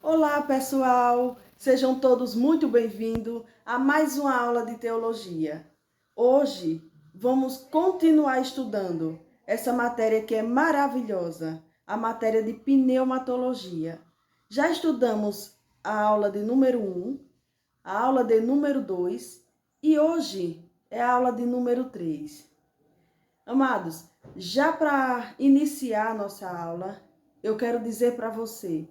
Olá, pessoal! Sejam todos muito bem-vindos a mais uma aula de teologia. Hoje vamos continuar estudando essa matéria que é maravilhosa, a matéria de pneumatologia. Já estudamos a aula de número 1, a aula de número 2 e hoje é a aula de número 3. Amados, já para iniciar a nossa aula, eu quero dizer para você: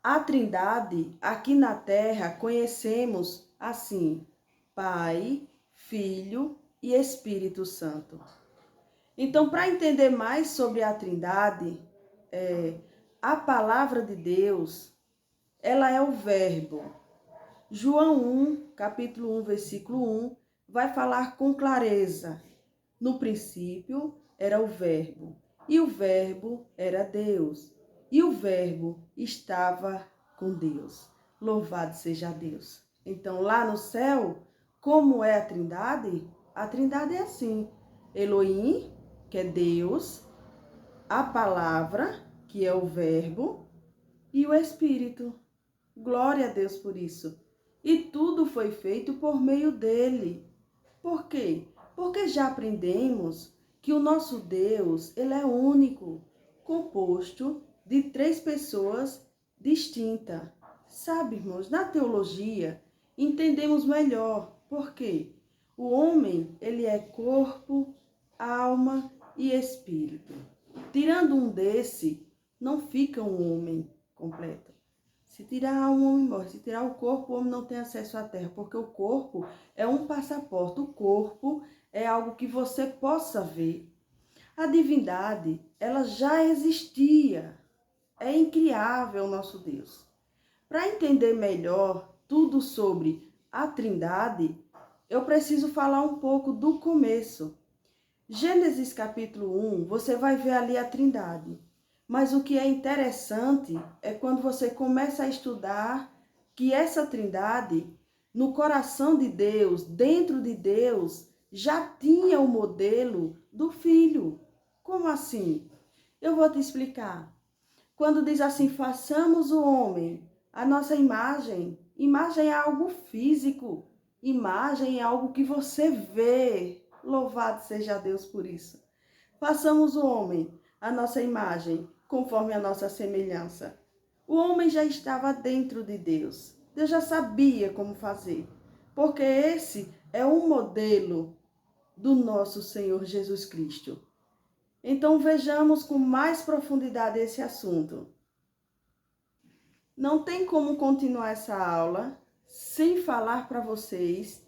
a Trindade, aqui na Terra, conhecemos assim: Pai, Filho e Espírito Santo. Então, para entender mais sobre a Trindade, a palavra de Deus, ela é o Verbo. João 1, capítulo 1, versículo 1, vai falar com clareza. No princípio era o Verbo, e o Verbo era Deus, e o Verbo estava com Deus. Louvado seja Deus. Então, lá no céu, como é a Trindade? A Trindade é assim: Elohim, que é Deus, a palavra, que é o Verbo, e o Espírito. Glória a Deus por isso. E tudo foi feito por meio dele. Por quê? Porque já aprendemos que o nosso Deus, ele é único, composto de 3 pessoas distintas. Sabe, irmãos, na teologia entendemos melhor. Por quê? O homem, ele é corpo, alma e espírito. Tirando um desse, não fica um homem completo. Se tirar a alma, o homem morre. Se tirar o corpo, o homem não tem acesso à terra, porque o corpo é um passaporte. O corpo é algo que você possa ver. A divindade, ela já existia. É incriável o nosso Deus. Para entender melhor tudo sobre a Trindade, eu preciso falar um pouco do começo. Gênesis capítulo 1, você vai ver ali a Trindade. Mas o que é interessante é quando você começa a estudar que essa Trindade, no coração de Deus, dentro de Deus, já tinha o modelo do Filho. Como assim? Eu vou te explicar. Quando diz assim, façamos o homem, a nossa imagem. Imagem é algo físico. Imagem é algo que você vê. Louvado seja Deus por isso. Façamos o homem, a nossa imagem, conforme a nossa semelhança. O homem já estava dentro de Deus. Deus já sabia como fazer. Porque esse é um modelo do nosso Senhor Jesus Cristo. Então vejamos com mais profundidade esse assunto. Não tem como continuar essa aula sem falar para vocês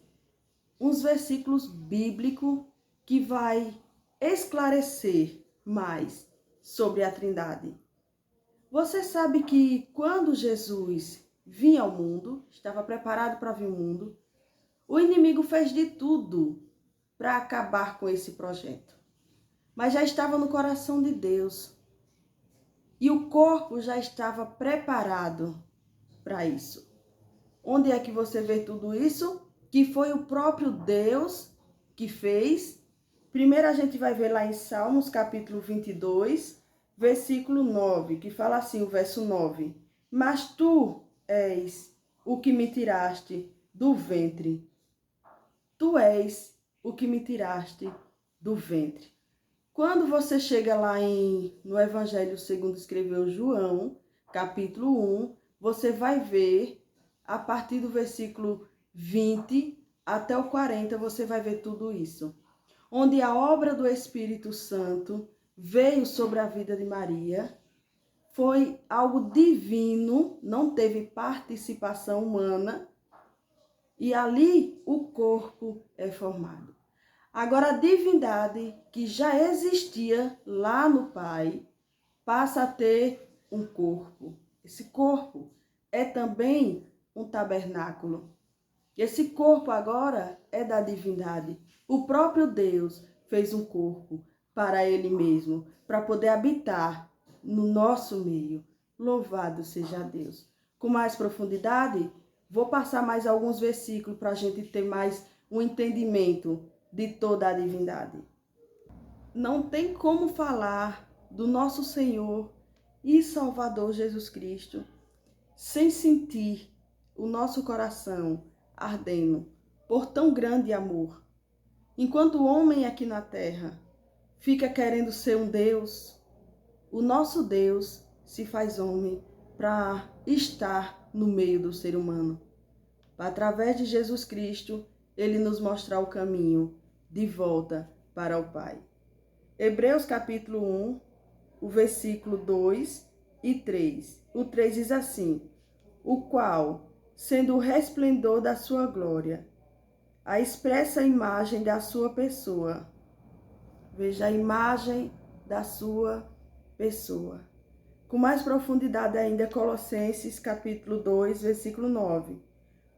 uns versículos bíblicos que vai esclarecer mais sobre a Trindade. Você sabe que quando Jesus vinha ao mundo, estava preparado para vir ao mundo, o inimigo fez de tudo para acabar com esse projeto. Mas já estava no coração de Deus. E o corpo já estava preparado para isso. Onde é que você vê tudo isso? Que foi o próprio Deus que fez. Primeiro a gente vai ver lá em Salmos, capítulo 22, versículo 9, que fala assim, o verso 9. Mas tu és o que me tiraste do ventre. Tu és o que me tiraste do ventre. Quando você chega lá no Evangelho segundo escreveu João, capítulo 1, você vai ver, a partir do versículo 20 até o 40, você vai ver tudo isso. Onde a obra do Espírito Santo veio sobre a vida de Maria, foi algo divino, não teve participação humana, e ali o corpo é formado. Agora, a divindade que já existia lá no Pai passa a ter um corpo. Esse corpo é também um tabernáculo. Esse corpo agora é da divindade. O próprio Deus fez um corpo para ele mesmo, para poder habitar no nosso meio. Louvado seja Deus. Com mais profundidade, vou passar mais alguns versículos para a gente ter mais um entendimento de toda a divindade. Não tem como falar do nosso Senhor e Salvador Jesus Cristo sem sentir o nosso coração ardendo por tão grande amor. Enquanto o homem aqui na terra fica querendo ser um Deus, o nosso Deus se faz homem para estar no meio do ser humano. Através de Jesus Cristo, ele nos mostrar o caminho de volta para o Pai. Hebreus capítulo 1, o versículo 2 e 3. O 3 diz assim: o qual, sendo o resplendor da sua glória, a expressa imagem da sua pessoa. Veja a imagem da sua pessoa. Com mais profundidade ainda, Colossenses capítulo 2, versículo 9.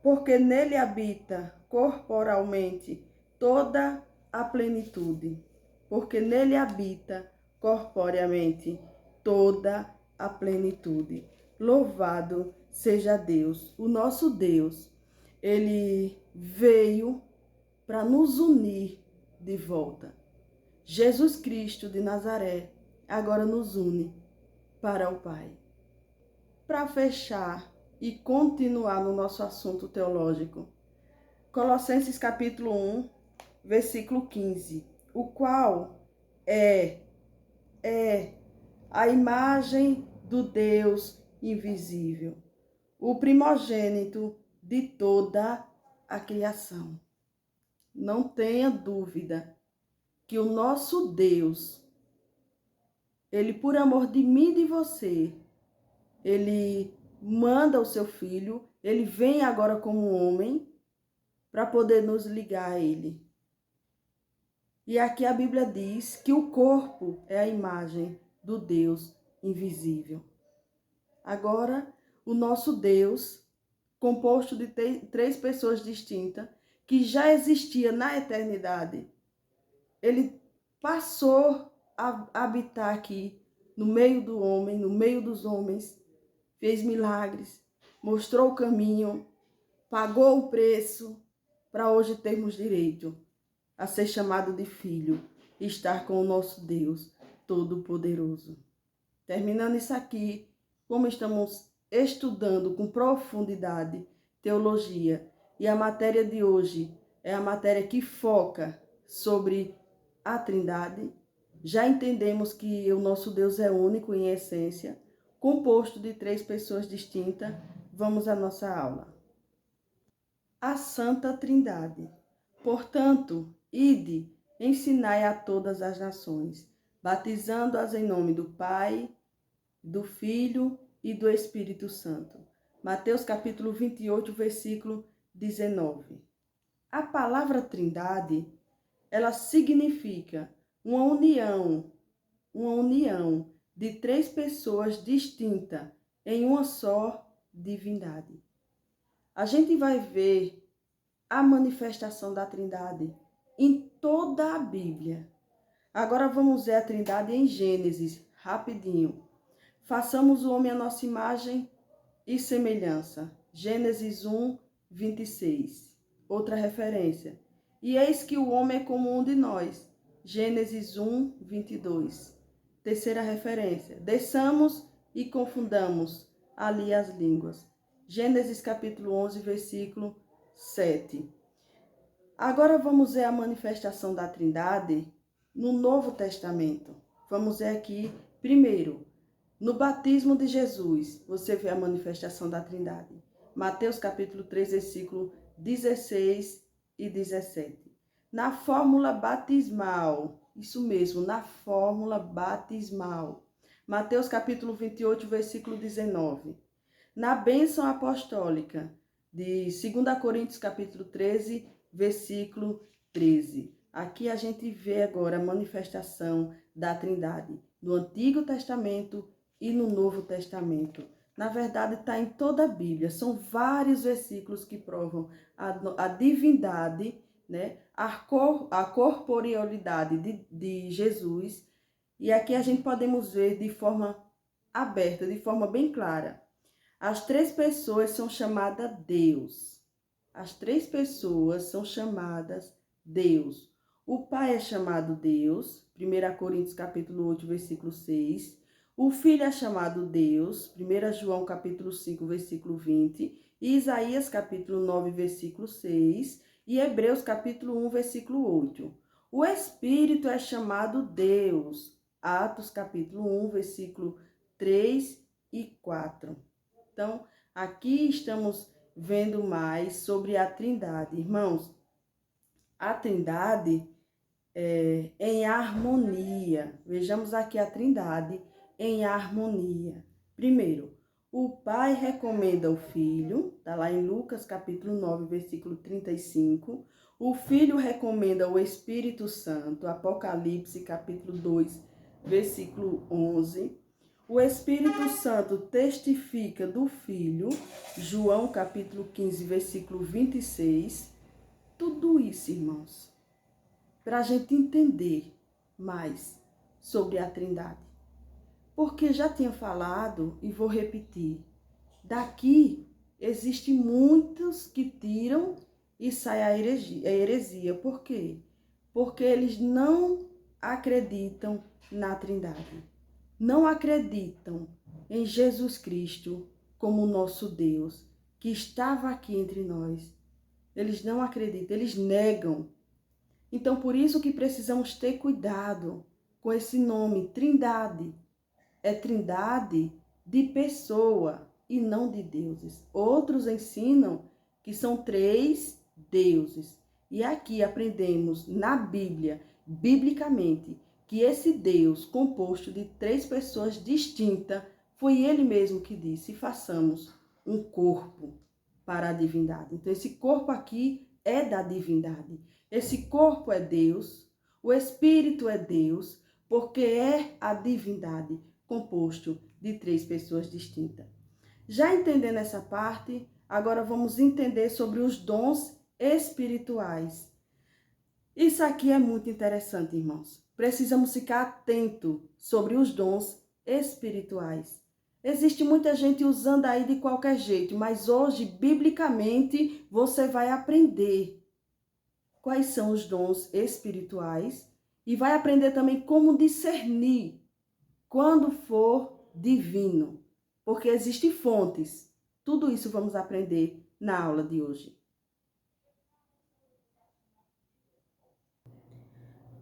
Porque nele habita corporalmente toda a plenitude. Porque nele habita corporeamente toda a plenitude. Louvado seja Deus, o nosso Deus. Ele veio para nos unir de volta. Jesus Cristo de Nazaré agora nos une para o Pai. Para fechar e continuar no nosso assunto teológico, Colossenses capítulo 1, versículo 15, o qual é a imagem do Deus invisível, o primogênito de toda a criação. Não tenha dúvida que o nosso Deus, ele por amor de mim e de você, ele manda o seu filho, ele vem agora como homem para poder nos ligar a ele. E aqui a Bíblia diz que o corpo é a imagem do Deus invisível. Agora, o nosso Deus, composto de três pessoas distintas, que já existia na eternidade, ele passou a habitar aqui no meio do homem, no meio dos homens, fez milagres, mostrou o caminho, pagou o preço para hoje termos direito a ser chamado de filho e estar com o nosso Deus Todo-Poderoso. Terminando isso aqui, como estamos estudando com profundidade teologia, e a matéria de hoje é a matéria que foca sobre a Trindade, já entendemos que o nosso Deus é único em essência, composto de três pessoas distintas. Vamos à nossa aula. A Santa Trindade. Portanto, ide, ensinai a todas as nações, batizando-as em nome do Pai, do Filho e do Espírito Santo. Mateus capítulo 28, versículo 19. A palavra Trindade, ela significa uma união de três pessoas distintas em uma só divindade. A gente vai ver a manifestação da Trindade em toda a Bíblia. Agora vamos ver a Trindade em Gênesis, rapidinho. Façamos o homem à nossa imagem e semelhança. Gênesis 1, 26. Outra referência. E eis que o homem é como um de nós. Gênesis 1, 22. Terceira referência. Desçamos e confundamos ali as línguas. Gênesis capítulo 11, versículo 7. Agora vamos ver a manifestação da Trindade no Novo Testamento. Vamos ver aqui, primeiro, no batismo de Jesus, você vê a manifestação da Trindade. Mateus capítulo 3, versículo 16 e 17. Na fórmula batismal, isso mesmo, na fórmula batismal. Mateus capítulo 28, versículo 19. Na bênção apostólica de 2 Coríntios capítulo 13, versículo 13. Aqui a gente vê agora a manifestação da Trindade no Antigo Testamento e no Novo Testamento. Na verdade, está em toda a Bíblia. São vários versículos que provam a divindade, né? A corporealidade de Jesus. E aqui a gente podemos ver de forma aberta, de forma bem clara. As três pessoas são chamadas Deus. As três pessoas são chamadas Deus. O Pai é chamado Deus, 1 Coríntios capítulo 8, versículo 6. O Filho é chamado Deus, 1 João capítulo 5, versículo 20, Isaías capítulo 9, versículo 6 e Hebreus capítulo 1, versículo 8. O Espírito é chamado Deus, Atos capítulo 1, versículo 3 e 4. Então, aqui estamos vendo mais sobre a Trindade. Irmãos, a Trindade é em harmonia. Vejamos aqui a Trindade em harmonia. Primeiro, o Pai recomenda o Filho, está lá em Lucas capítulo 9, versículo 35. O Filho recomenda o Espírito Santo, Apocalipse capítulo 2, versículo 11. O Espírito Santo testifica do Filho, João capítulo 15, versículo 26. Tudo isso, irmãos, para a gente entender mais sobre a Trindade. Porque já tinha falado e vou repetir. Daqui existem muitos que tiram e sai a heresia. Por quê? Porque eles não acreditam na Trindade. Não acreditam em Jesus Cristo como nosso Deus, que estava aqui entre nós. Eles não acreditam, eles negam. Então, por isso que precisamos ter cuidado com esse nome, Trindade. É Trindade de pessoa e não de deuses. Outros ensinam que são 3 deuses. E aqui aprendemos na Bíblia, biblicamente, que esse Deus composto de 3 pessoas distintas, foi ele mesmo que disse: façamos um corpo para a divindade. Então, esse corpo aqui é da divindade. Esse corpo é Deus, o Espírito é Deus, porque é a divindade, composto de 3 pessoas distintas. Já entendendo essa parte, agora vamos entender sobre os dons espirituais. Isso aqui é muito interessante, irmãos. Precisamos ficar atento sobre os dons espirituais. Existe muita gente usando aí de qualquer jeito, mas hoje, biblicamente, você vai aprender quais são os dons espirituais e vai aprender também como discernir quando for divino, porque existem fontes. Tudo isso vamos aprender na aula de hoje.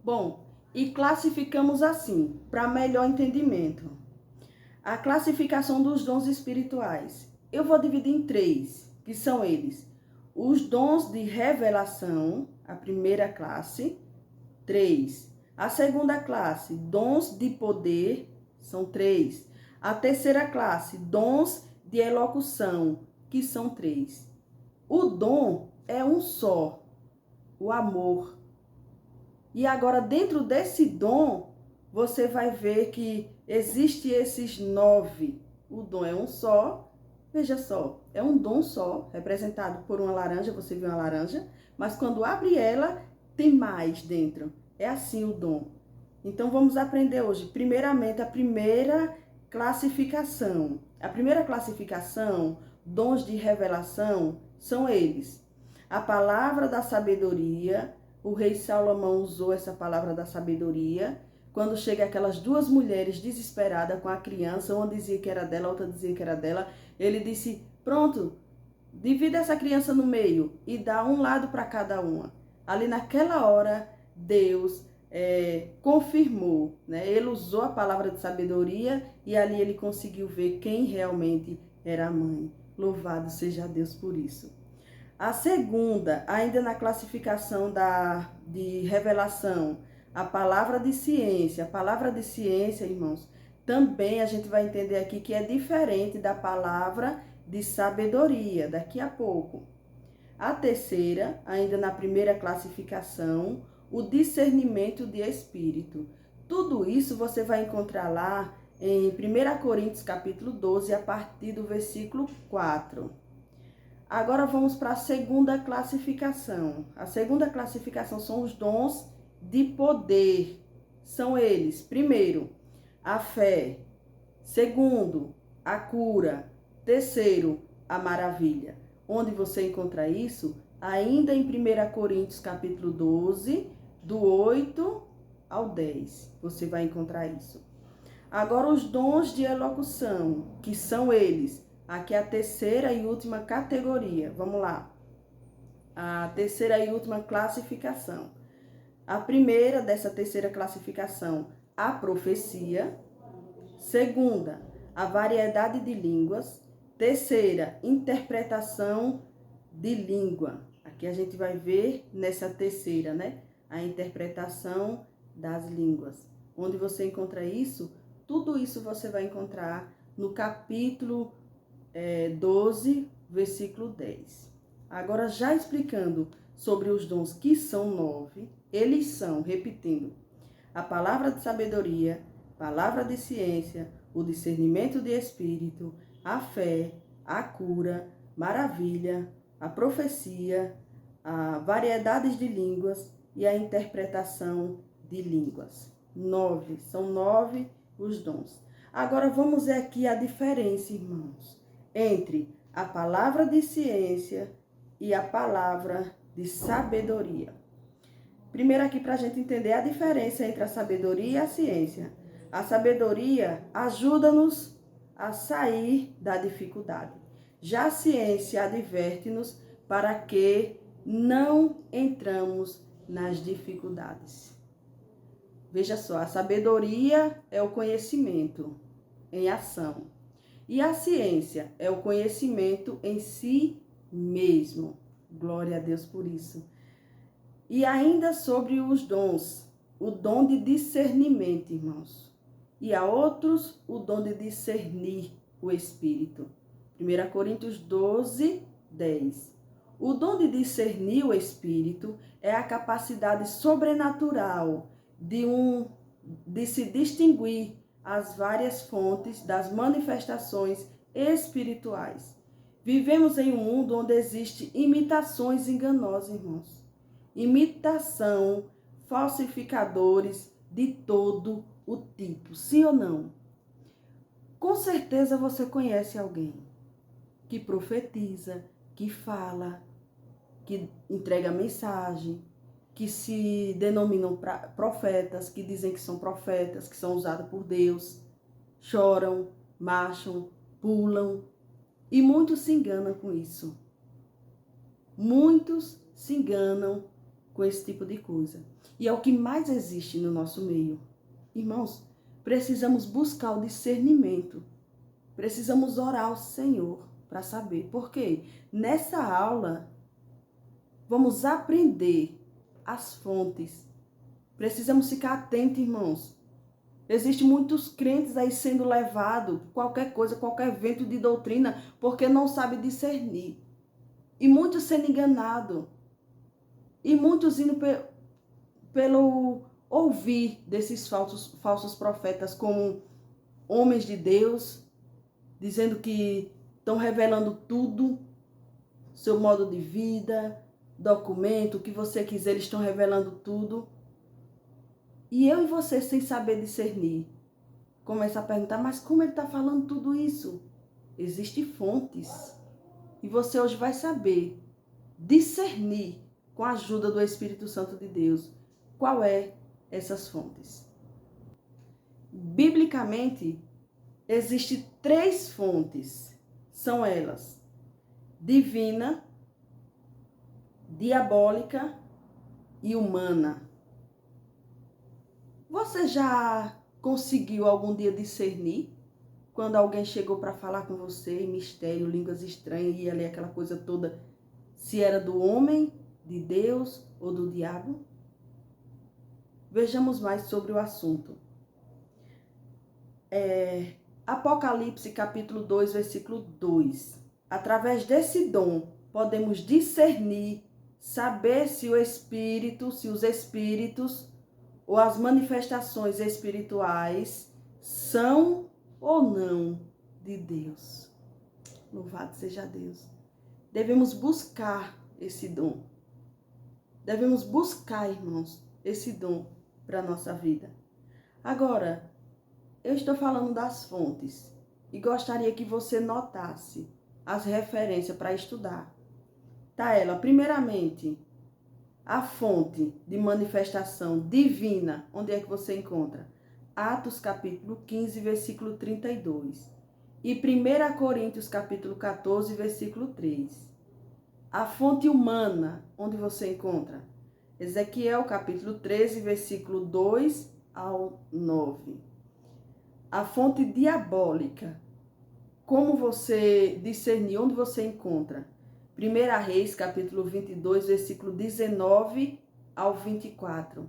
Bom, e classificamos assim, para melhor entendimento. A classificação dos dons espirituais. Eu vou dividir em 3, que são eles: os dons de revelação, a primeira classe, 3. A segunda classe, dons de poder, são 3. A terceira classe, dons de elocução, que são 3. O dom é um só, o amor. E agora, dentro desse dom, você vai ver que existe esses 9. O dom é um só. Veja só, é um dom só, representado por uma laranja. Você viu uma laranja? Mas quando abre ela, tem mais dentro. É assim o dom. Então, vamos aprender hoje, primeiramente, a primeira classificação. A primeira classificação, dons de revelação, são eles: a palavra da sabedoria. O rei Salomão usou essa palavra da sabedoria quando chega aquelas 2 mulheres desesperadas com a criança, uma dizia que era dela, outra dizia que era dela. Ele disse: pronto, divida essa criança no meio e dá um lado para cada uma. Ali naquela hora, Deus confirmou, né? Ele usou a palavra de sabedoria e ali ele conseguiu ver quem realmente era a mãe. Louvado seja Deus por isso. A segunda, ainda na classificação de revelação, a palavra de ciência. A palavra de ciência, irmãos, também a gente vai entender aqui que é diferente da palavra de sabedoria, daqui a pouco. A terceira, ainda na primeira classificação, o discernimento de espírito. Tudo isso você vai encontrar lá em 1 Coríntios capítulo 12, a partir do versículo 4. Agora vamos para a segunda classificação. A segunda classificação são os dons de poder. São eles: primeiro, a fé; segundo, a cura; terceiro, a maravilha. Onde você encontra isso? Ainda em 1 Coríntios capítulo 12, do 8 ao 10. Você vai encontrar isso. Agora, os dons de elocução, que são eles. Aqui é a terceira e última categoria. Vamos lá. A terceira e última classificação. A primeira dessa terceira classificação, a profecia. Segunda, a variedade de línguas. Terceira, interpretação de língua. Aqui a gente vai ver nessa terceira, né? A interpretação das línguas. Onde você encontra isso? Tudo isso você vai encontrar no capítulo 12, versículo 10. Agora, já explicando sobre os dons, que são 9, eles são, repetindo, a palavra de sabedoria, palavra de ciência, o discernimento de espírito, a fé, a cura, maravilha, a profecia, a variedades de línguas e a interpretação de línguas. 9, são 9 os dons. Agora vamos ver aqui a diferença, irmãos, entre a palavra de ciência e a palavra de sabedoria. Primeiro aqui para a gente entender a diferença entre a sabedoria e a ciência. A sabedoria ajuda-nos a sair da dificuldade. Já a ciência adverte-nos para que não entramos nas dificuldades. Veja só, a sabedoria é o conhecimento em ação. E a ciência é o conhecimento em si mesmo. Glória a Deus por isso. E ainda sobre os dons, o dom de discernimento, irmãos. E a outros, o dom de discernir o Espírito. 1 Coríntios 12, 10. O dom de discernir o Espírito é a capacidade sobrenatural de se distinguir as várias fontes das manifestações espirituais. Vivemos em um mundo onde existem imitações enganosas, irmãos. Imitação, falsificadores de todo o tipo, sim ou não? Com certeza você conhece alguém que profetiza, que fala, que entrega mensagem, que se denominam profetas, que dizem que são profetas, que são usados por Deus, choram, marcham, pulam, e muitos se enganam com isso. Muitos se enganam com esse tipo de coisa. E é o que mais existe no nosso meio. Irmãos, precisamos buscar o discernimento. Precisamos orar ao Senhor para saber. Por quê? Nessa aula, vamos aprender as fontes. Precisamos ficar atentos, irmãos. Existem muitos crentes aí sendo levados, qualquer coisa, qualquer vento de doutrina, porque não sabe discernir. E muitos sendo enganados. E muitos indo pelo ouvir desses falsos profetas como homens de Deus, dizendo que estão revelando tudo, seu modo de vida, documento, o que você quiser, eles estão revelando tudo. E eu e você, sem saber discernir, começa a perguntar, mas como ele está falando tudo isso? Existem fontes. E você hoje vai saber discernir, com a ajuda do Espírito Santo de Deus, qual é essas fontes. Biblicamente, existem 3 fontes. São elas: divina, diabólica e humana. Você já conseguiu algum dia discernir quando alguém chegou para falar com você em mistério, línguas estranhas e ali aquela coisa toda, se era do homem, de Deus ou do diabo? Vejamos mais sobre o assunto. Apocalipse capítulo 2, versículo 2. Através desse dom, podemos discernir, saber se os espíritos ou as manifestações espirituais são ou não de Deus. Louvado seja Deus. Devemos buscar esse dom. Devemos buscar, irmãos, esse dom para a nossa vida. Agora, eu estou falando das fontes e gostaria que você notasse as referências para estudar. Tá ela, primeiramente, a fonte de manifestação divina, onde é que você encontra? Atos capítulo 15, versículo 32. E 1 Coríntios capítulo 14, versículo 3. A fonte humana, onde você encontra? Ezequiel capítulo 13, versículo 2 ao 9. A fonte diabólica, como você discernir, onde você encontra? 1 Reis capítulo 22, versículo 19 ao 24.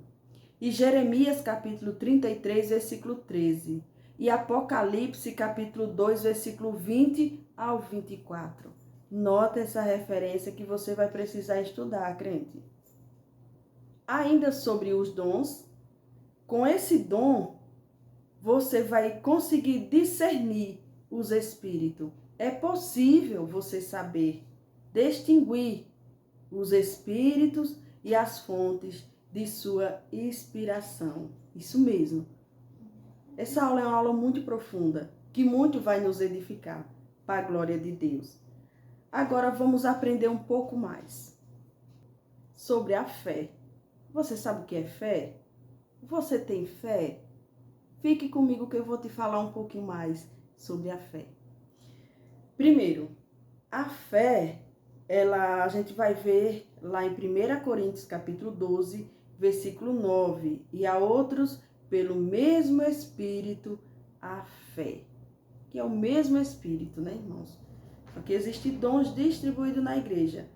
E Jeremias capítulo 33, versículo 13. E Apocalipse capítulo 2, versículo 20 ao 24. Nota essa referência que você vai precisar estudar, crente. Ainda sobre os dons, com esse dom, você vai conseguir discernir os espíritos. É possível você saber distinguir os espíritos e as fontes de sua inspiração. Isso mesmo. Essa aula é uma aula muito profunda, que muito vai nos edificar, para a glória de Deus. Agora vamos aprender um pouco mais sobre a fé. Você sabe o que é fé? Você tem fé? Fique comigo que eu vou te falar um pouquinho mais sobre a fé. Primeiro, a fé, a gente vai ver lá em 1 Coríntios capítulo 12, versículo 9. E a outros, pelo mesmo Espírito, a fé. Que é o mesmo Espírito, né, irmãos? Porque existem dons distribuídos na igreja.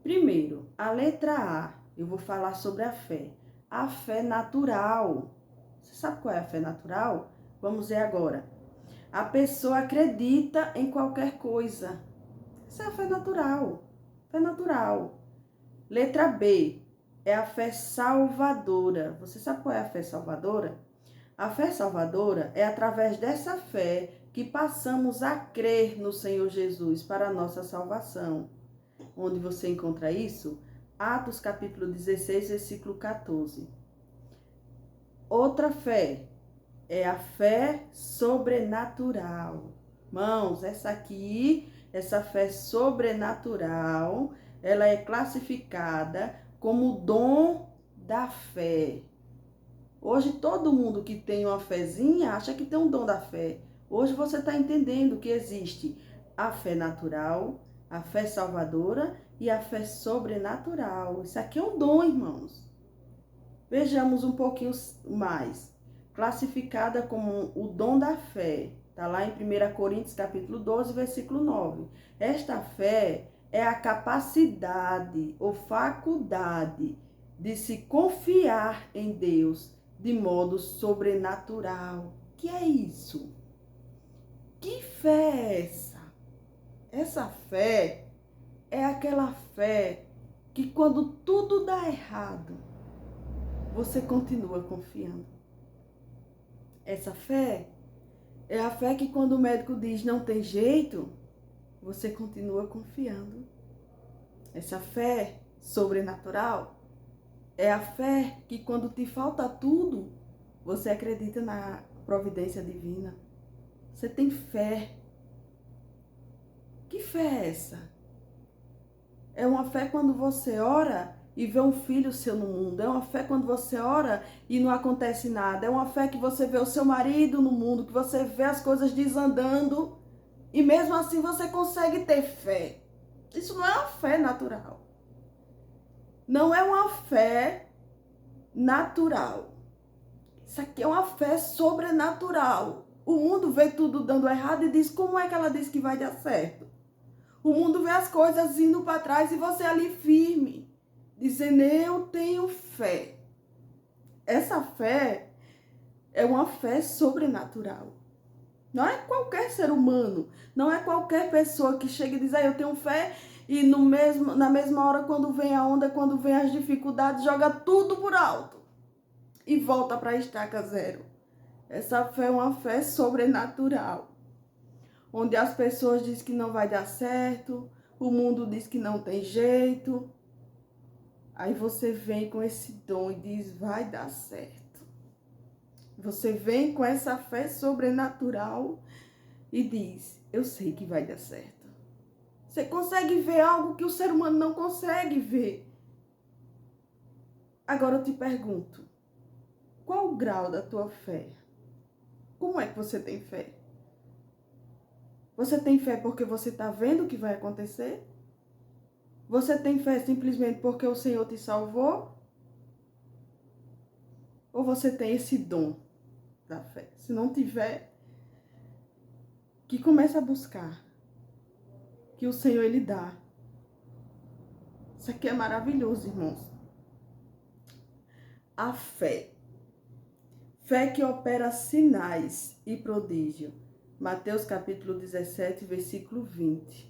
Primeiro, a letra A, eu vou falar sobre a fé. A fé natural. Você sabe qual é a fé natural? Vamos ver agora. A pessoa acredita em qualquer coisa. Essa é a fé natural. Fé natural. Letra B, é a fé salvadora. Você sabe qual é a fé salvadora? A fé salvadora é através dessa fé que passamos a crer no Senhor Jesus para a nossa salvação. Onde você encontra isso? Atos capítulo 16, versículo 14. Outra fé é a fé sobrenatural. Irmãos, essa fé sobrenatural, ela é classificada como dom da fé. Hoje todo mundo que tem uma fezinha acha que tem um dom da fé. Hoje você está entendendo que existe a fé natural, a fé salvadora e a fé sobrenatural. Isso aqui é um dom, irmãos. Vejamos um pouquinho mais. Classificada como o dom da fé. Está lá em 1 Coríntios capítulo 12, versículo 9. Esta fé é a capacidade ou faculdade de se confiar em Deus de modo sobrenatural. Que é isso? Que fé é essa? Essa fé é aquela fé que quando tudo dá errado, você continua confiando. Essa fé é a fé que quando o médico diz não tem jeito, você continua confiando. Essa fé sobrenatural é a fé que quando te falta tudo, você acredita na providência divina. Você tem fé. Que fé é essa? É uma fé quando você ora e vê um filho seu no mundo. É uma fé quando você ora e não acontece nada. É uma fé que você vê o seu marido no mundo, que você vê as coisas desandando e mesmo assim você consegue ter fé. Isso não é uma fé natural. Não é uma fé natural. Isso aqui é uma fé sobrenatural. O mundo vê tudo dando errado e diz, como é que ela diz que vai dar certo? O mundo vê as coisas indo para trás e você ali firme, dizendo, eu tenho fé. Essa fé é uma fé sobrenatural. Não é qualquer ser humano, não é qualquer pessoa que chega e diz, eu tenho fé, e na mesma hora, quando vem a onda, quando vem as dificuldades, joga tudo por alto e volta para a estaca zero. Essa fé é uma fé sobrenatural, onde as pessoas dizem que não vai dar certo, o mundo diz que não tem jeito. Aí você vem com esse dom e diz, vai dar certo. Você vem com essa fé sobrenatural e diz, eu sei que vai dar certo. Você consegue ver algo que o ser humano não consegue ver. Agora eu te pergunto, qual o grau da tua fé? Como é que você tem fé? Você tem fé porque você está vendo o que vai acontecer? Você tem fé simplesmente porque o Senhor te salvou? Ou você tem esse dom da fé? Se não tiver, que comece a buscar. Que o Senhor Ele dá. Isso aqui é maravilhoso, irmãos. A fé. Fé que opera sinais e prodígio. Mateus capítulo 17, versículo 20.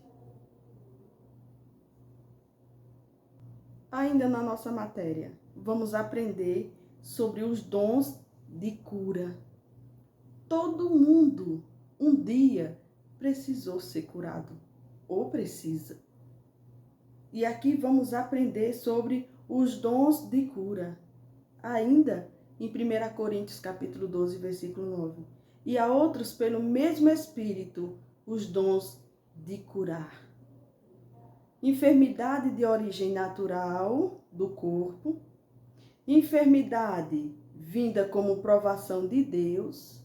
Ainda na nossa matéria, vamos aprender sobre os dons de cura. Todo mundo, um dia, precisou ser curado, ou precisa. E aqui vamos aprender sobre os dons de cura. Ainda em 1 Coríntios capítulo 12, versículo 9. E a outros, pelo mesmo Espírito, os dons de curar. Enfermidade de origem natural do corpo, enfermidade vinda como provação de Deus,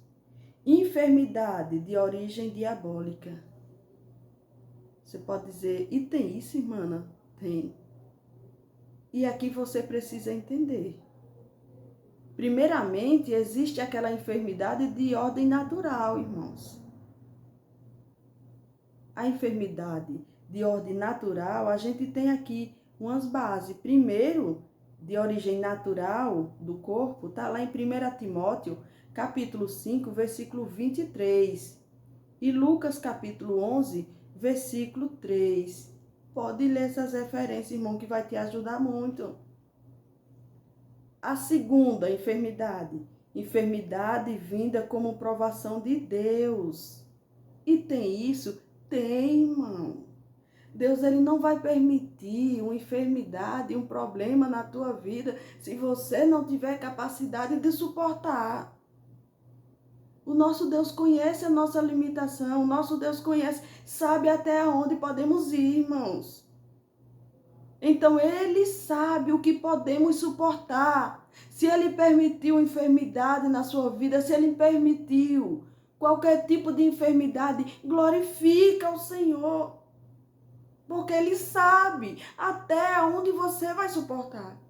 enfermidade de origem diabólica. Você pode dizer, e tem isso, irmã? Tem. E aqui você precisa entender. Primeiramente, existe aquela enfermidade de ordem natural, irmãos. A enfermidade de ordem natural, a gente tem aqui umas bases. Primeiro, de origem natural do corpo, está lá em 1 Timóteo, capítulo 5, versículo 23. E Lucas, capítulo 11, versículo 3. Pode ler essas referências, irmão, que vai te ajudar muito. A segunda enfermidade, enfermidade vinda como provação de Deus. E tem isso? Tem, irmão. Deus, ele não vai permitir uma enfermidade, um problema na tua vida se você não tiver capacidade de suportar. O nosso Deus conhece a nossa limitação, o nosso Deus conhece, sabe até onde podemos ir, irmãos. Então, Ele sabe o que podemos suportar. Se Ele permitiu enfermidade na sua vida, se Ele permitiu qualquer tipo de enfermidade, glorifica o Senhor. Porque Ele sabe até onde você vai suportar.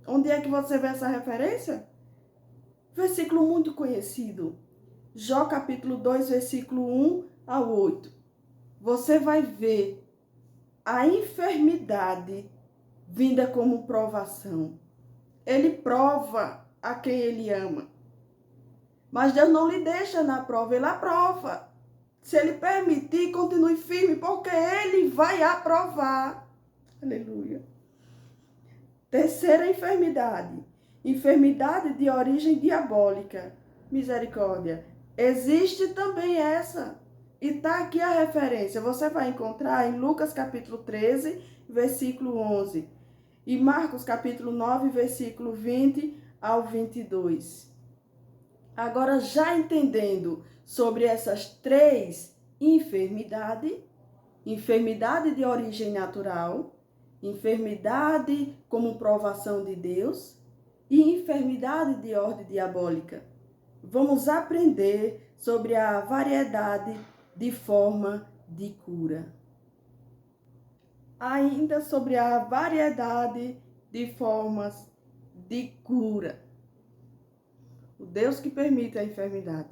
Onde é que você vê essa referência? Versículo muito conhecido. Jó capítulo 2, versículo 1 ao 8. Você vai ver a enfermidade vinda como provação. Ele prova a quem ele ama. Mas Deus não lhe deixa na prova, ele aprova. Se ele permitir, continue firme, porque ele vai aprovar. Aleluia. Terceira enfermidade. Enfermidade de origem diabólica. Misericórdia. Existe também essa. E está aqui a referência. Você vai encontrar em Lucas capítulo 13, versículo 11. E Marcos capítulo 9, versículo 20 ao 22. Agora, já entendendo sobre essas três enfermidades, enfermidade de origem natural, enfermidade como provação de Deus e enfermidade de ordem diabólica, vamos aprender sobre a variedade de forma de cura. Ainda sobre a variedade de formas de cura. O Deus que permite a enfermidade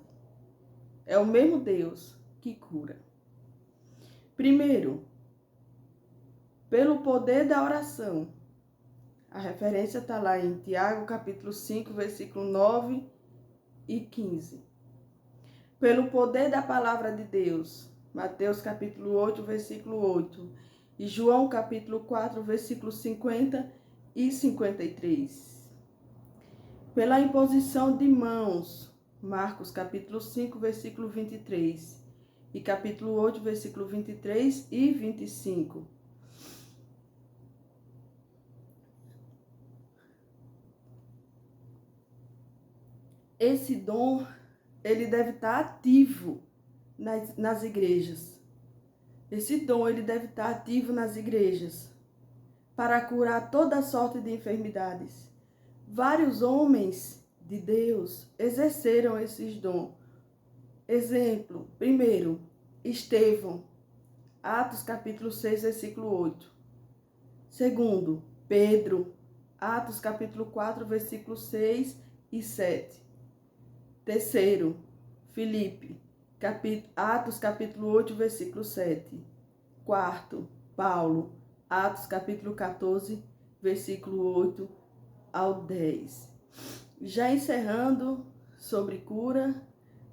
é o mesmo Deus que cura. Primeiro, pelo poder da oração. A referência está lá em Tiago, capítulo 5, versículo 9 e 15. Pelo poder da palavra de Deus. Mateus, capítulo 8, versículo 8. E João, capítulo 4, versículo 50 e 53. Pela imposição de mãos. Marcos, capítulo 5, versículo 23. E capítulo 8, versículo 23 e 25. Esse dom, ele deve estar ativo nas igrejas. Esse dom, ele deve estar ativo nas igrejas para curar toda sorte de enfermidades. Vários homens de Deus exerceram esses dons, Exemplo, primeiro, Estevão, Atos capítulo 6, versículo 8. Segundo, Pedro, Atos capítulo 4, versículos 6 e 7. Terceiro, Filipe, Atos capítulo 8, versículo 7. Quarto, Paulo, Atos capítulo 14, versículo 8 ao 10. Já encerrando sobre cura,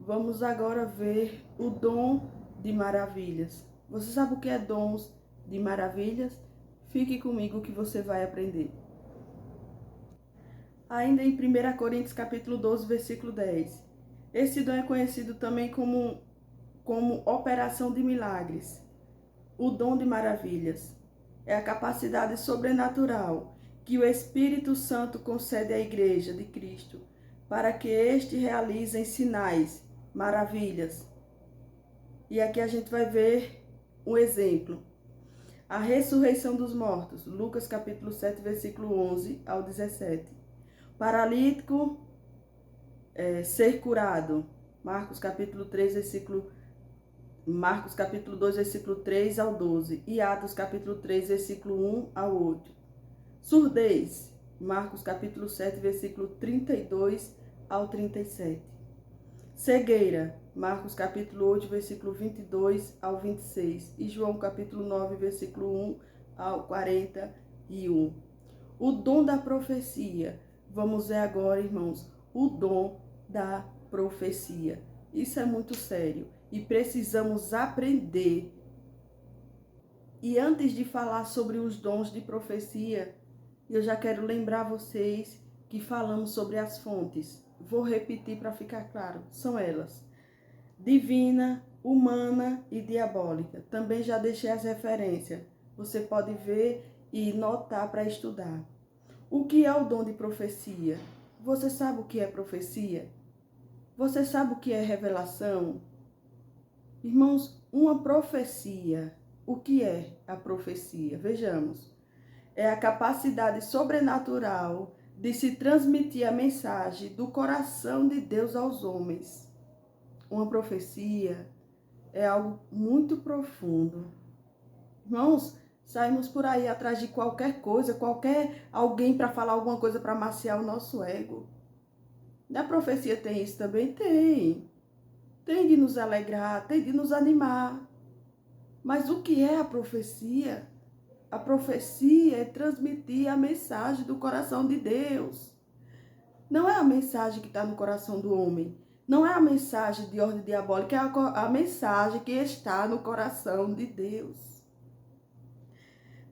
vamos agora ver o dom de maravilhas. Você sabe o que é dons de maravilhas? Fique comigo que você vai aprender. Ainda em 1 Coríntios capítulo 12, versículo 10. Esse dom é conhecido também como operação de milagres. O dom de maravilhas é a capacidade sobrenatural que o Espírito Santo concede à Igreja de Cristo para que este realizem sinais, maravilhas. E aqui a gente vai ver um exemplo. A ressurreição dos mortos, Lucas capítulo 7, versículo 11 ao 17. Paralítico ser curado, Marcos capítulo 2, versículo 3 ao 12. E Atos capítulo 3, versículo 1 ao 8. Surdez, Marcos capítulo 7, versículo 32 ao 37. Cegueira, Marcos capítulo 8, versículo 22 ao 26. E João capítulo 9, versículo 1 ao 41. O dom da profecia. Vamos ver agora, irmãos, o dom da profecia. Isso é muito sério e precisamos aprender. E antes de falar sobre os dons de profecia, eu já quero lembrar vocês que falamos sobre as fontes. Vou repetir para ficar claro. São elas: divina, humana e diabólica. Também já deixei as referências. Você pode ver e notar para estudar. O que é o dom de profecia? Você sabe o que é profecia? Você sabe o que é revelação? Irmãos, uma profecia. O que é a profecia? Vejamos. É a capacidade sobrenatural de se transmitir a mensagem do coração de Deus aos homens. Uma profecia é algo muito profundo. Irmãos, saímos por aí atrás de qualquer coisa, alguém para falar alguma coisa para amaciar o nosso ego. Na profecia tem isso também? Tem. Tem de nos alegrar, tem de nos animar. Mas o que é a profecia? A profecia é transmitir a mensagem do coração de Deus. Não é a mensagem que está no coração do homem. Não é a mensagem de ordem diabólica, é a mensagem que está no coração de Deus.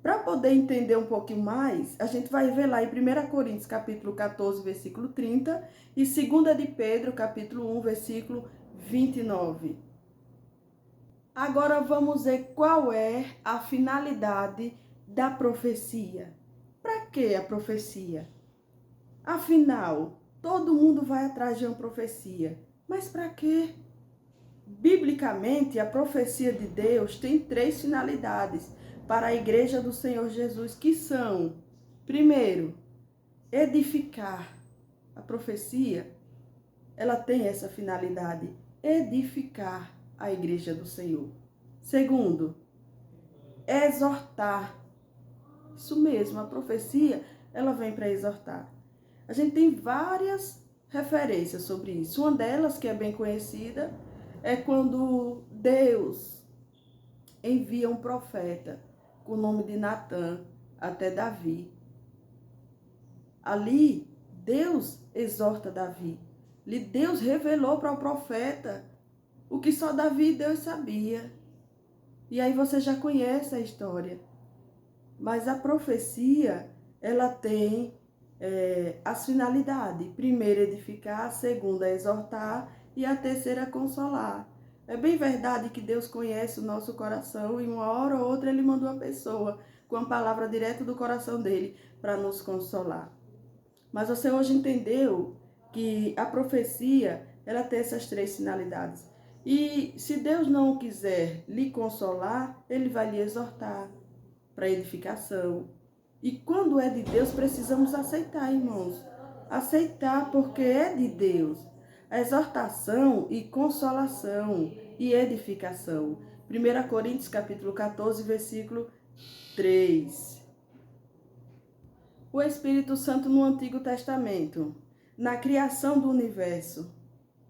Para poder entender um pouquinho mais, a gente vai ver lá em 1 Coríntios, capítulo 14, versículo 30, e 2 de Pedro, capítulo 1, versículo 29. Agora vamos ver qual é a finalidade da profecia. Para que a profecia? Afinal, todo mundo vai atrás de uma profecia. Mas para quê? Biblicamente, a profecia de Deus tem 3 finalidades para a igreja do Senhor Jesus, que são: primeiro, edificar. A profecia, ela tem essa finalidade, edificar a igreja do Senhor. Segundo, exortar. Isso mesmo, a profecia, ela vem para exortar. A gente tem várias referências sobre isso. Uma delas, que é bem conhecida, é quando Deus envia um profeta com o nome de Natã até Davi. Ali, Deus exorta Davi. Deus revelou para o profeta o que só Davi e Deus sabia. E aí você já conhece a história. Mas a profecia, ela tem as finalidades. Primeiro, edificar. A segunda, exortar. E a terceira, consolar. É bem verdade que Deus conhece o nosso coração e uma hora ou outra Ele mandou uma pessoa com a palavra direto do coração dele para nos consolar. Mas você hoje entendeu que a profecia, ela tem essas 3 finalidades. E se Deus não quiser lhe consolar, Ele vai lhe exortar para edificação. E quando é de Deus, precisamos aceitar, irmãos. Aceitar porque é de Deus. exortação e consolação e edificação. 1 Coríntios capítulo 14, versículo 3. O Espírito Santo no Antigo Testamento. Na criação do universo,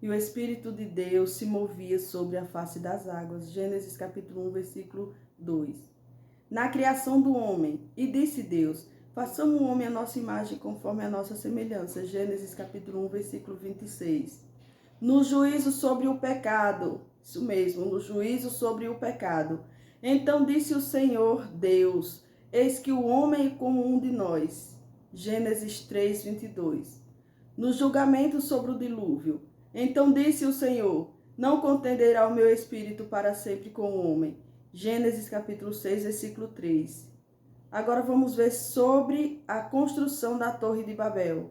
e o Espírito de Deus se movia sobre a face das águas. Gênesis capítulo 1, versículo 2. Na criação do homem, e disse Deus: façamos o homem à nossa imagem conforme a nossa semelhança. Gênesis capítulo 1, versículo 26. No juízo sobre o pecado, isso mesmo, no juízo sobre o pecado. Então disse o Senhor Deus: eis que o homem é como um de nós. Gênesis 3, 22. No julgamento sobre o dilúvio. Então disse o Senhor: não contenderá o meu espírito para sempre com o homem. Gênesis capítulo 6, versículo 3. Agora vamos ver sobre a construção da Torre de Babel.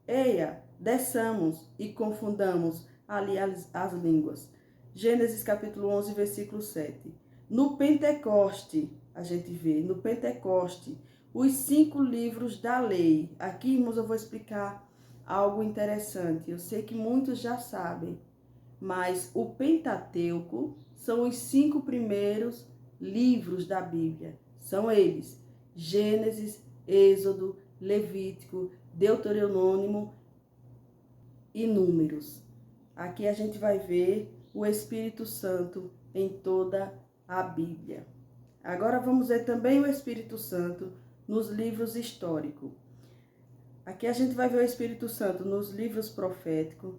Eia, desçamos e confundamos ali as línguas. Gênesis capítulo 11, versículo 7. No Pentecoste, a gente vê, no Pentecoste, os 5 livros da lei. Aqui, irmãos, eu vou explicar algo interessante. Eu sei que muitos já sabem, mas o Pentateuco são os 5 primeiros livros da Bíblia. São eles: Gênesis, Êxodo, Levítico, Deuteronômio e Números. Aqui a gente vai ver o Espírito Santo em toda a Bíblia. Agora vamos ver também o Espírito Santo nos livros históricos. Aqui a gente vai ver o Espírito Santo nos livros proféticos.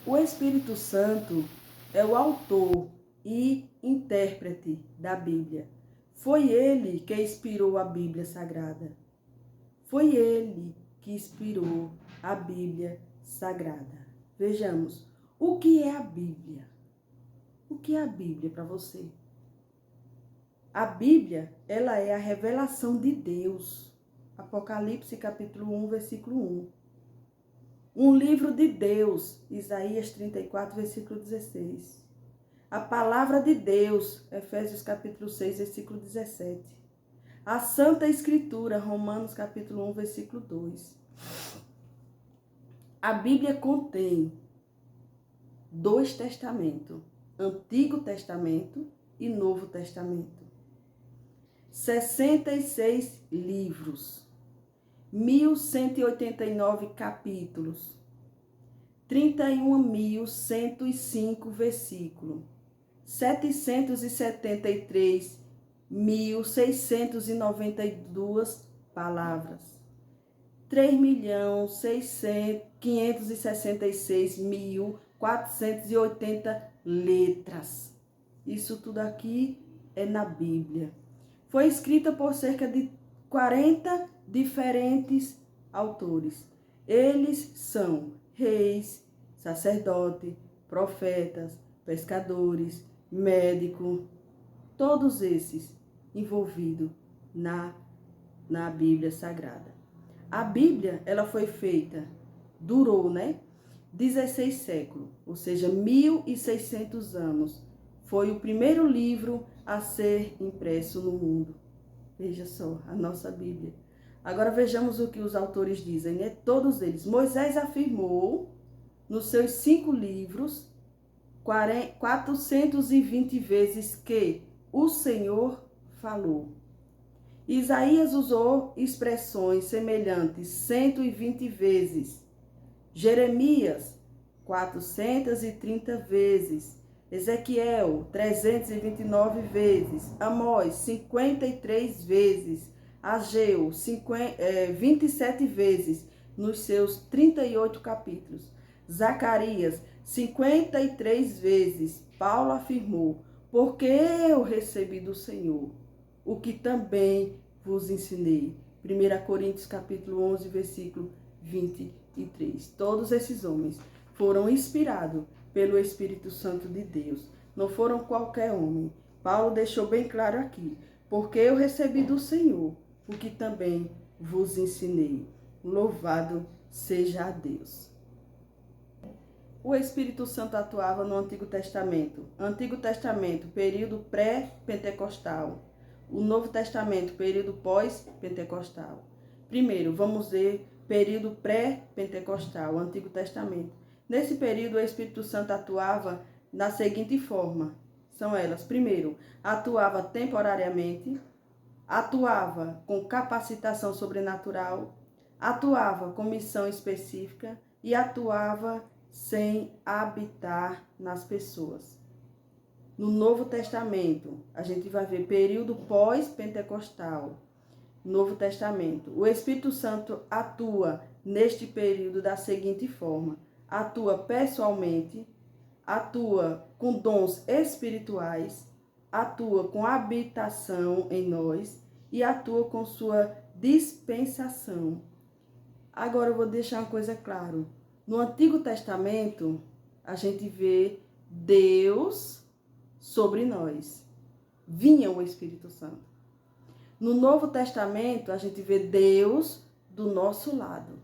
O Espírito Santo é o autor e intérprete da Bíblia. Foi ele que inspirou a Bíblia Sagrada. Foi ele que inspirou a Bíblia Sagrada. Vejamos, o que é a Bíblia? O que é a Bíblia para você? A Bíblia, ela é a revelação de Deus. Apocalipse capítulo 1, versículo 1. Um livro de Deus, Isaías 34, versículo 16. A palavra de Deus, Efésios capítulo 6, versículo 17. A Santa Escritura, Romanos capítulo 1, versículo 2. A Bíblia contém 2 testamentos, Antigo Testamento e Novo Testamento. 66 livros, 1.189 capítulos, 31.105 versículos, 773.692 palavras, 3.566.480 letras. Isso tudo aqui é na Bíblia. Foi escrita por cerca de 40 diferentes autores. Eles são reis, sacerdotes, profetas, pescadores, médicos, todos esses envolvidos na Bíblia Sagrada. A Bíblia, ela foi feita, durou, 16 séculos, ou seja, 1.600 anos. Foi o primeiro livro a ser impresso no mundo. Veja só, a nossa Bíblia. Agora vejamos o que os autores dizem, Todos eles. Moisés afirmou nos seus 5 livros 420 vezes que o Senhor falou. Isaías usou expressões semelhantes 120 vezes. Jeremias, 430 vezes. Ezequiel, 329 vezes. Amós, 53 vezes. Ageu, 27 vezes nos seus 38 capítulos. Zacarias, 53 vezes. Paulo afirmou: porque eu recebi do Senhor o que também vos ensinei. 1 Coríntios capítulo 11, versículo 23. Todos esses homens foram inspirados pelo Espírito Santo de Deus. Não foram qualquer homem. Paulo deixou bem claro aqui: porque eu recebi do Senhor o que também vos ensinei. Louvado seja a Deus. O Espírito Santo atuava no Antigo Testamento. Antigo Testamento, período pré-pentecostal. O Novo Testamento, período pós-pentecostal. Primeiro, vamos ver período pré-pentecostal, Antigo Testamento. Nesse período, o Espírito Santo atuava da seguinte forma. São elas: primeiro, atuava temporariamente, atuava com capacitação sobrenatural, atuava com missão específica e atuava sem habitar nas pessoas. No Novo Testamento, a gente vai ver período pós-pentecostal. Novo Testamento. O Espírito Santo atua neste período da seguinte forma: atua pessoalmente, atua com dons espirituais, atua com habitação em nós e atua com sua dispensação. Agora eu vou deixar uma coisa clara. No Antigo Testamento, a gente vê Deus sobre nós. Vinha o Espírito Santo. No Novo Testamento, a gente vê Deus do nosso lado,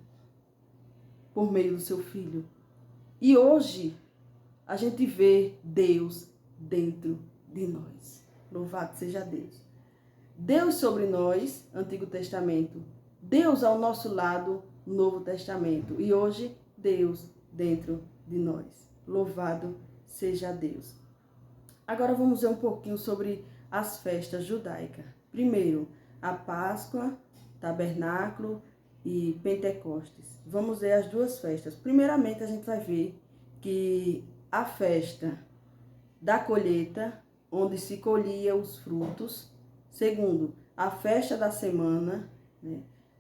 por meio do seu Filho. E hoje, a gente vê Deus dentro de nós. Louvado seja Deus. Deus sobre nós, Antigo Testamento. Deus ao nosso lado, Novo Testamento. E hoje, Deus dentro de nós. Louvado seja Deus. Agora vamos ver um pouquinho sobre as festas judaicas. Primeiro, a Páscoa, Tabernáculo e Pentecostes. Vamos ver as duas festas. Primeiramente, a gente vai ver que a festa da colheita, onde se colhia os frutos. Segundo, a festa da semana,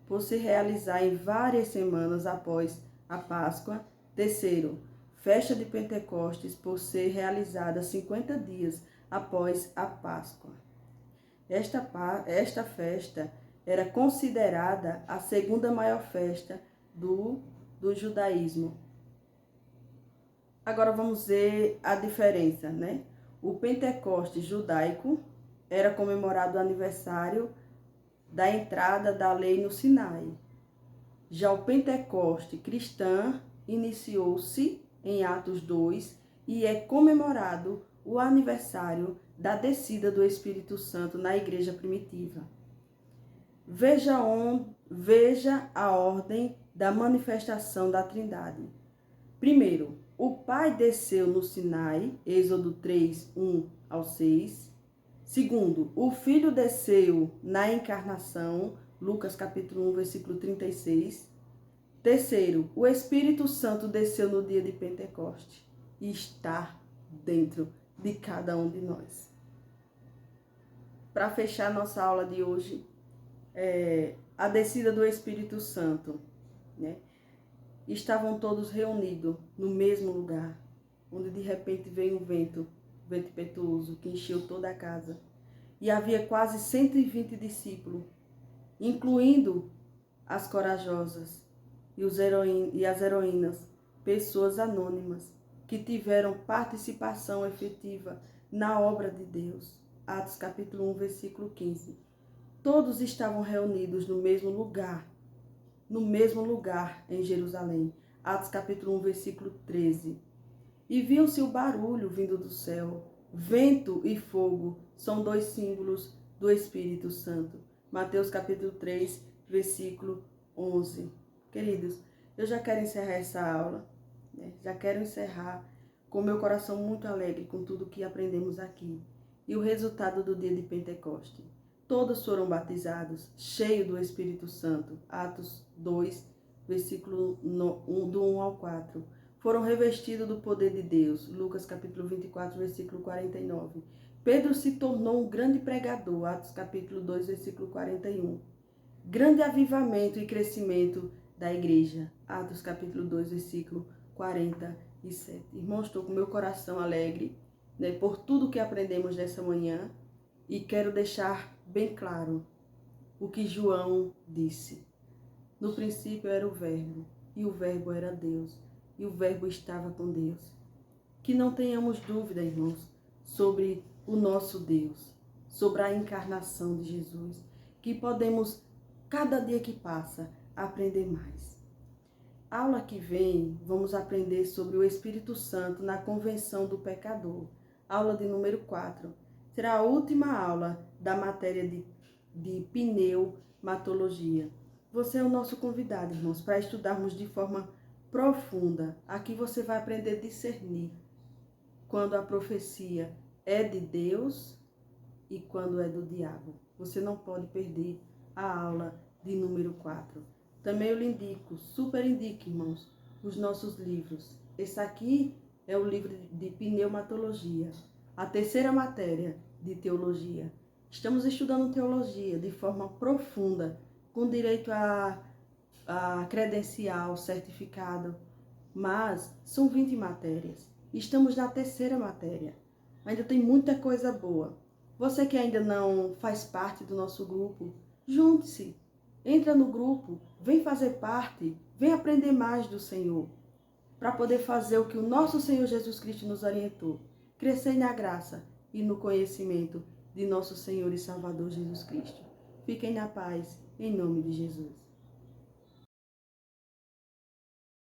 por se realizar em várias semanas após a Páscoa. Terceiro, festa de Pentecostes, por ser realizada 50 dias após a Páscoa. Esta festa era considerada a segunda maior festa do judaísmo. Agora vamos ver a diferença, né? O Pentecostes judaico era comemorado o aniversário da entrada da lei no Sinai. Já o Pentecoste cristã iniciou-se em Atos 2 e é comemorado o aniversário da descida do Espírito Santo na igreja primitiva. Veja a ordem da manifestação da Trindade. Primeiro, o Pai desceu no Sinai, Êxodo 3, 1 ao 6. Segundo, o Filho desceu na encarnação, Lucas capítulo 1, versículo 36. Terceiro, o Espírito Santo desceu no dia de Pentecoste e está dentro de cada um de nós. Para fechar nossa aula de hoje, a descida do Espírito Santo, né? Estavam todos reunidos no mesmo lugar, onde de repente veio um vento impetuoso que encheu toda a casa. E havia quase 120 discípulos, incluindo as corajosas e as heroínas, pessoas anônimas, que tiveram participação efetiva na obra de Deus. Atos capítulo 1, versículo 15. Todos estavam reunidos no mesmo lugar em Jerusalém. Atos capítulo 1, versículo 13. E viu-se o barulho vindo do céu. Vento e fogo são dois símbolos do Espírito Santo. Mateus capítulo 3, versículo 11. Queridos, eu já quero encerrar essa aula, já quero encerrar com meu coração muito alegre com tudo que aprendemos aqui. E o resultado do dia de Pentecoste. Todos foram batizados, cheios do Espírito Santo. Atos 2, versículo do 1 ao 4. Foram revestidos do poder de Deus. Lucas capítulo 24, versículo 49. Pedro se tornou um grande pregador. Atos capítulo 2, versículo 41. Grande avivamento e crescimento da igreja. Atos capítulo 2, versículo 47. Irmãos, estou com meu coração alegre, por tudo que aprendemos nessa manhã. E quero deixar bem claro o que João disse. No princípio era o Verbo, e o Verbo era Deus, e o Verbo estava com Deus. Que não tenhamos dúvida, irmãos, sobre o nosso Deus, sobre a encarnação de Jesus, que podemos, cada dia que passa, aprender mais. Aula que vem, vamos aprender sobre o Espírito Santo na convenção do pecador. Aula de número 4. Será a última aula da matéria de pneumatologia. Você é o nosso convidado, irmãos, para estudarmos de forma profunda. Aqui você vai aprender a discernir quando a profecia é de Deus e quando é do diabo. Você não pode perder a aula de número 4. Também eu lhe indico, super indico, irmãos, os nossos livros. Esse aqui é o livro de pneumatologia, a terceira matéria de teologia. Estamos estudando teologia de forma profunda, com direito a credencial, certificado, mas são 20 matérias. Estamos na terceira matéria. Ainda tem muita coisa boa. Você que ainda não faz parte do nosso grupo, junte-se. Entra no grupo, vem fazer parte, vem aprender mais do Senhor, para poder fazer o que o nosso Senhor Jesus Cristo nos orientou. Crescer na graça e no conhecimento de nosso Senhor e Salvador Jesus Cristo. Fiquem na paz, em nome de Jesus.